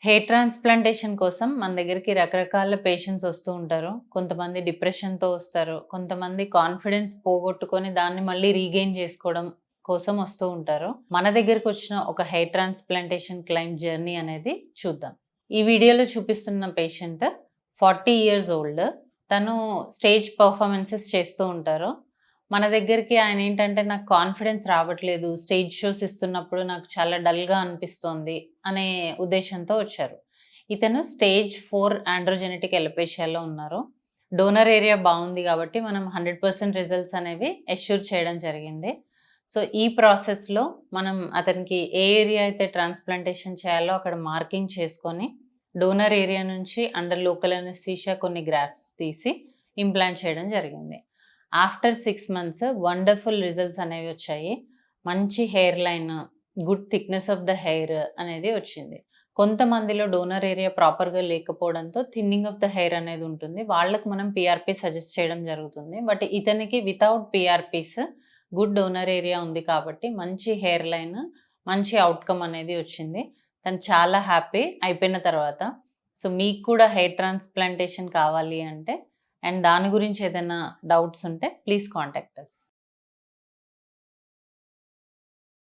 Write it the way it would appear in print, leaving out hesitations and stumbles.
Hair transplantation కోసం మన దగ్గరికి రకరకాల పేషెంట్స్ వస్తూ ఉంటారు. కొంతమంది డిప్రెషన్‌తో వస్తారు. కొంతమంది కాన్ఫిడెన్స్ పోగొట్టుకొని దాన్ని మళ్ళీ రీగెయిన్ చేసుకోవడం కోసం వస్తూ ఉంటారు. మన దగ్గరకొచ్చిన ఒక హెయిర్ ట్రాన్స్‌ప్లాంటేషన్ క్లయింట్ జర్నీ అనేది చూద్దాం. ఈ వీడియోలో చూపిస్తున్న పేషెంట్ 40 ఇయర్స్ ఓల్డ్. తను స్టేజ్ పెర్ఫార్మన్సెస్ చేస్తూ ఉంటారు. మన దగ్గరికి ఆయనేంటంటే, నాకు కాన్ఫిడెన్స్ రావట్లేదు. స్టేజ్ షోస్ ఇస్తున్నప్పుడు నాకు చాలా డల్‌గా అనిపిస్తోంది అనే ఉద్దేశ్యంతో వచ్చారు. ఇతను స్టేజ్ 4 ఆండ్రోజెనెటిక్ ఎలోపేషియాలో ఉన్నారు. డోనర్ ఏరియా బావుంది గాబట్టి మనం 100% రిజల్ట్స్ అనేవి అష్యూర్ చేయడం జరిగింది. సో, ఈ ప్రాసెస్‌లో మనం అతనికి ఏ ఏరియా అయితే ట్రాన్స్‌ప్లాంటేషన్ చేయాలో అక్కడ మార్కింగ్ చేసుకొని, డోనర్ ఏరియా నుంచి అండర్ లోకల్ అనస్థీషియా కొన్ని గ్రాఫ్ట్స్ తీసి ఇంప్లాంట్ చేయడం జరిగింది. ఆఫ్టర్ 6 మంత్స్ వండర్‌ఫుల్ రిజల్ట్స్ అనేవి వచ్చాయి. మంచి hair line, good thickness of the hair అనేది వచ్చింది. కొంతమందిలో డోనర్ ఏరియా ప్రాపర్‌గా లేకపోవడంతో థిన్నింగ్ ఆఫ్ ద హెయిర్ అనేది ఉంటుంది. వాళ్ళకి మనం పీఆర్‌పీ సజెస్ట్ చేయడం జరుగుతుంది. బట్ ఇతనికి వితౌట్ పీఆర్‌పీస్ గుడ్ డోనర్ ఏరియా ఉంది కాబట్టి మంచి హెయిర్ లైన్, మంచి ఔట్‌కమ్ అనేది వచ్చింది. తను చాలా హ్యాపీ అయిపోయిన తర్వాత. సో, మీకు కూడా హెయిర్ ట్రాన్స్‌ప్లాంటేషన్ కావాలి అంటే అండ్ దాని గురించి ఏదైనా డౌట్స్ ఉంటే ప్లీజ్ కాంటాక్ట్ అస్.